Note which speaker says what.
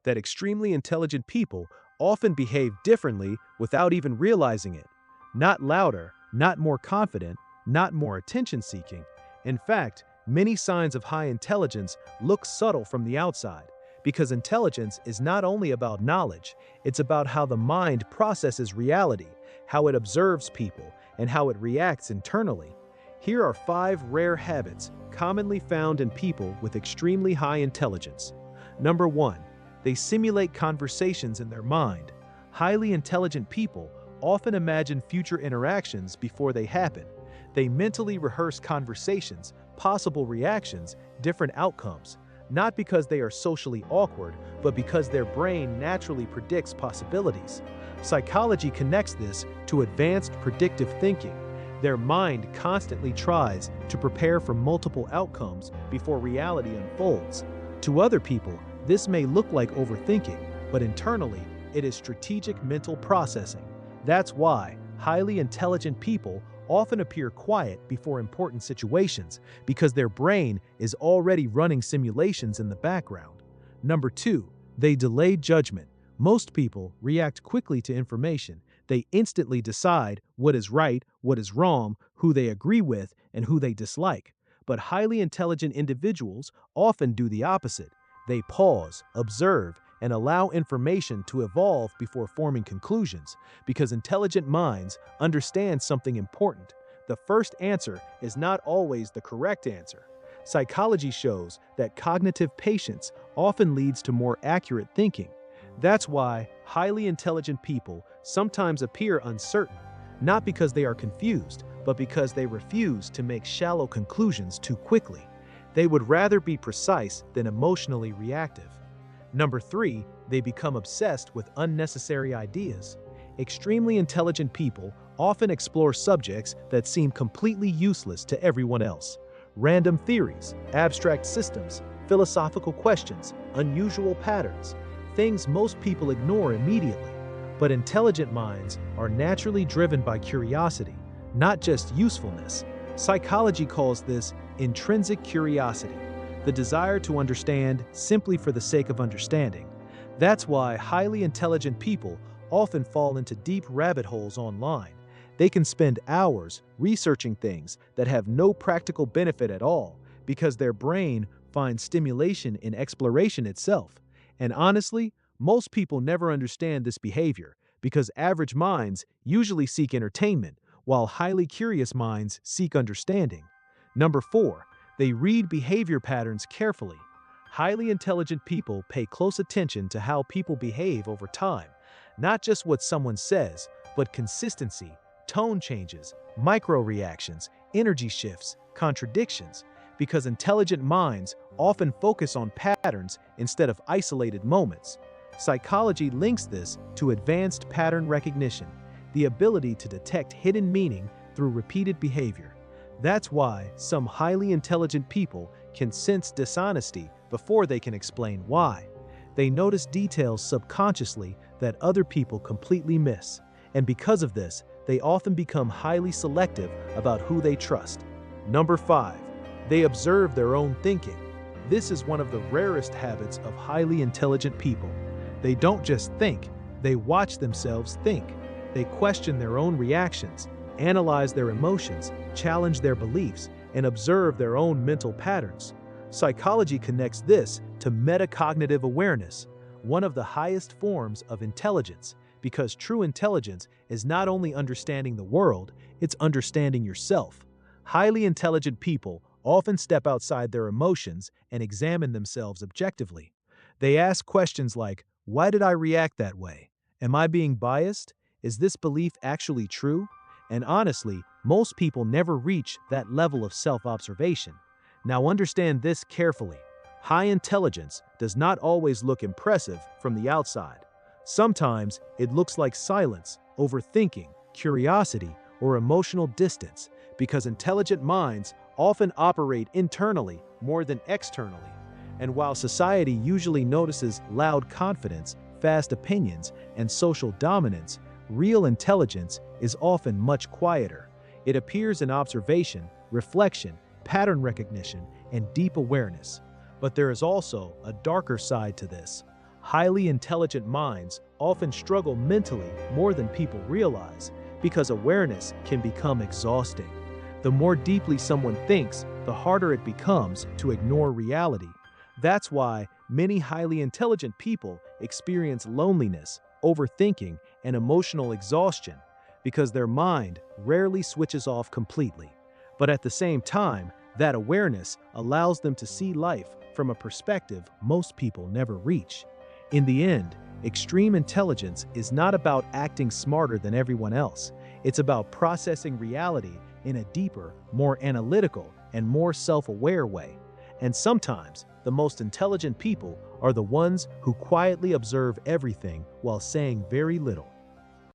Speaker 1: that extremely intelligent people often behave differently without even realizing it. Not louder, not more confident, not more attention-seeking. In fact, many signs of high intelligence look subtle from the outside, because intelligence is not only about knowledge, it's about how the mind processes reality, how it observes people, and how it reacts internally. Here are 5 rare habits commonly found in people with extremely high intelligence. Number 1. They simulate conversations in their mind. Highly intelligent people often imagine future interactions before they happen. They mentally rehearse conversations, possible reactions, different outcomes, not because they are socially awkward, but because their brain naturally predicts possibilities. Psychology connects this to advanced predictive thinking. Their mind constantly tries to prepare for multiple outcomes before reality unfolds. To other people, this may look like overthinking, but internally, it is strategic mental processing. That's why highly intelligent people often appear quiet before important situations, because their brain is already running simulations in the background. Number 2, they delay judgment. Most people react quickly to information. They instantly decide what is right, what is wrong, who they agree with, and who they dislike. But highly intelligent individuals often do the opposite. They pause, observe, and allow information to evolve before forming conclusions, because intelligent minds understand something important. The first answer is not always the correct answer. Psychology shows that cognitive patience often leads to more accurate thinking. That's why highly intelligent people sometimes appear uncertain, not because they are confused, but because they refuse to make shallow conclusions too quickly. They would rather be precise than emotionally reactive. Number 3, they become obsessed with unnecessary ideas. Extremely intelligent people often explore subjects that seem completely useless to everyone else. Random theories, abstract systems, philosophical questions, unusual patterns, things most people ignore immediately. But intelligent minds are naturally driven by curiosity, not just usefulness. Psychology calls this intrinsic curiosity, the desire to understand simply for the sake of understanding. That's why highly intelligent people often fall into deep rabbit holes online. They can spend hours researching things that have no practical benefit at all, because their brain finds stimulation in exploration itself. And honestly, most people never understand this behavior, because average minds usually seek entertainment, while highly curious minds seek understanding. Number 4, they read behavior patterns carefully. Highly intelligent people pay close attention to how people behave over time, not just what someone says, but consistency, tone changes, micro-reactions, energy shifts, contradictions, because intelligent minds often focus on patterns instead of isolated moments. Psychology links this to advanced pattern recognition, the ability to detect hidden meaning through repeated behavior. That's why some highly intelligent people can sense dishonesty before they can explain why. They notice details subconsciously that other people completely miss, and because of this, they often become highly selective about who they trust. Number 5, they observe their own thinking. This is one of the rarest habits of highly intelligent people. They don't just think, they watch themselves think. They question their own reactions, analyze their emotions, challenge their beliefs, and observe their own mental patterns. Psychology connects this to metacognitive awareness, one of the highest forms of intelligence, because true intelligence is not only understanding the world, it's understanding yourself. Highly intelligent people often step outside their emotions and examine themselves objectively. They ask questions like, why did I react that way? Am I being biased? Is this belief actually true? And honestly, most people never reach that level of self-observation. Now understand this carefully. High intelligence does not always look impressive from the outside. Sometimes it looks like silence, overthinking, curiosity, or emotional distance, because intelligent minds often operate internally more than externally. And while society usually notices loud confidence, fast opinions, and social dominance, real intelligence is often much quieter. It appears in observation, reflection, pattern recognition, and deep awareness. But there is also a darker side to this. Highly intelligent minds often struggle mentally more than people realize because awareness can become exhausting. The more deeply someone thinks, the harder it becomes to ignore reality. That's why many highly intelligent people experience loneliness, overthinking, and emotional exhaustion because their mind rarely switches off completely. But at the same time, that awareness allows them to see life from a perspective most people never reach. In the end, extreme intelligence is not about acting smarter than everyone else. It's about processing reality in a deeper, more analytical, and more self-aware way. And sometimes, the most intelligent people are the ones who quietly observe everything while saying very little.